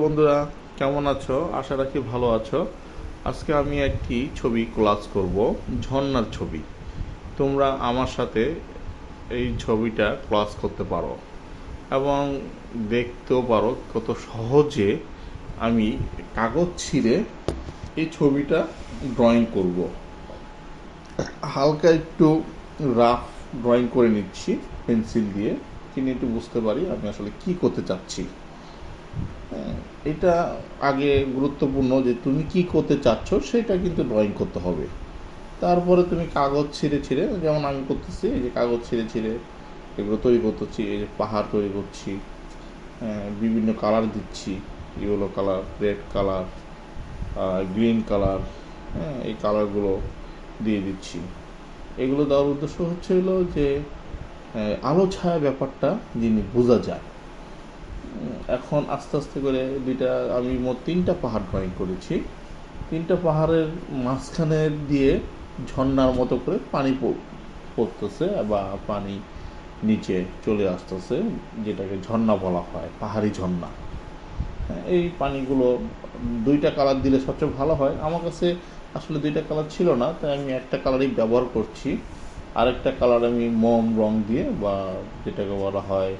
বন্ধুরা, কেমন আছো? আশা রাখি ভালো আছো। আজকে আমি একটি ছবি কোলাজ করব, ঝর্ণার ছবি। তোমরা আমার সাথে এই ছবিটা কোলাজ করতে পারো এবং দেখতেও পারো কত সহজে আমি কাগজ ছিঁড়ে এই ছবিটা ড্রয়িং করব। হালকা একটু রাফ ড্রয়িং করে নিচ্ছি পেন্সিল দিয়ে, কিনে একটু বুঝতে পারি আমি আসলে কি করতে চাচ্ছি। এটা আগে গুরুত্বপূর্ণ যে তুমি কি করতে চাচ্ছ সেটা কিন্তু ড্রয়িং করতে হবে। তারপরে তুমি কাগজ ছিঁড়ে ছিঁড়ে, যেমন আমি করতেছি, এই যে কাগজ ছিঁড়ে ছিঁড়ে এগুলো তৈরি করতেছি। এই যে পাহাড় তৈরি করছি, বিভিন্ন কালার দিচ্ছি, yellow colour, red colour, green colour, এই কালারগুলো দিয়ে দিচ্ছি। এগুলো দেওয়ার উদ্দেশ্য হচ্ছে হলো যে আলো ছায়া ব্যাপারটা যিনি বোঝা যায়। এখন আস্তে আস্তে করে আমি মোট 3টা পাহাড় ড্রয়িং করেছি। 3টা পাহাড়ের মাঝখানে দিয়ে ঝর্ণার মতো করে পানি পড়তেছে বা পানি নিচে চলে আসতেছে, যেটাকে ঝর্ণা বলা হয়, পাহাড়ি ঝর্ণা। এই পানিগুলো 2টা কালার দিলে সবচেয়ে ভালো হয়। আমার কাছে আসলে 2টা কালার ছিল না, তাই আমি একটা কালারই ব্যবহার করছি। আরেকটা কালার আমি মোম রং দিয়ে, বা যেটাকে বলা হয়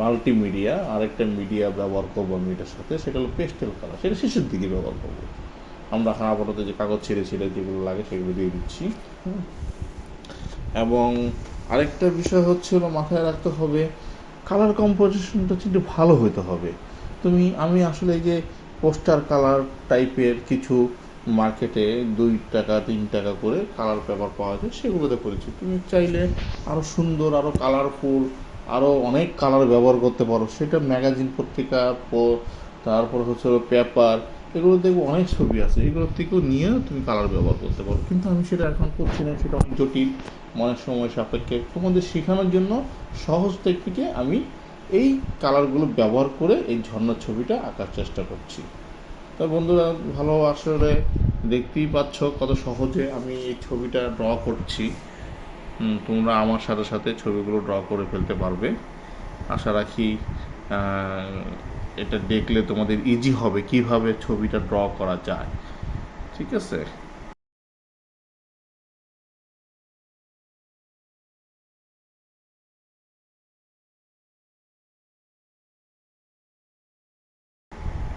মাল্টিমিডিয়া, আরেকটা মিডিয়া ব্যবহার করবো আমি এটার সাথে, সেটা হলো পেস্টেল কালার। সেটা শেষের দিকে ব্যবহার করবো। আমরা এখন আপাতত যে কাগজ ছিঁড়ে ছিঁড়ে যেগুলো লাগে সেগুলো দিয়ে দিচ্ছি। এবং আরেকটা বিষয় হচ্ছে হলো, মাথায় রাখতে হবে কালার কম্পোজিশনটা একটু ভালো হতে হবে। আমি আসলে এই যে পোস্টার কালার টাইপের কিছু মার্কেটে 2 টাকা 3 টাকা করে কালার পেপার পাওয়া যায়, সেগুলোতে করেছি। তুমি চাইলে আরও সুন্দর, আরও কালারফুল, আরও অনেক কালার ব্যবহার করতে পারো। সেটা ম্যাগাজিন, পত্রিকা, তারপর হচ্ছে পেপার, এগুলো দেখবো অনেক ছবি আছে, এগুলোর থেকেও নিয়েও তুমি কালার ব্যবহার করতে পারো। কিন্তু আমি সেটা এখন করছি না, সেটা অনেক জটিল, অনেক সময় সাপেক্ষে। তোমাদের শেখানোর জন্য সহজ টেকনিকে আমি এই কালারগুলো ব্যবহার করে এই ঝর্ণার ছবিটা আঁকার চেষ্টা করছি। তো বন্ধুরা, ভালো, আসলে দেখতেই পাচ্ছ কত সহজে আমি এই ছবিটা ড্র করছি। তোমরা আমার সাথে সাথে ছবিগুলো ড্র করে ফেলতে পারবে। আশা রাখি এটা দেখলে তোমাদের ইজি হবে কিভাবে ছবিটা ড্র করা যায়। ঠিক আছে?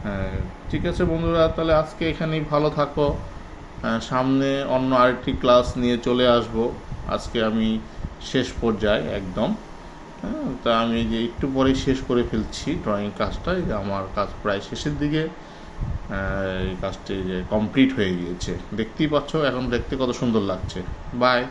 হ্যাঁ, ঠিক আছে বন্ধুরা, তাহলে আজকে এখানেই ভালো থাকো। সামনে অন্য আরেকটি ক্লাস নিয়ে চলে আসব। আজকে আমি শেষ পর্যায়ে একদম। হ্যাঁ, তা আমি যে একটু পরেই শেষ করে ফেলছি ড্রয়িং কাজটা। এই যে আমার কাজ প্রায় শেষের দিকে, এই কাজটি যে কমপ্লিট হয়ে গিয়েছে, দেখতেই পাচ্ছ এখন দেখতে কত সুন্দর লাগছে। বাই।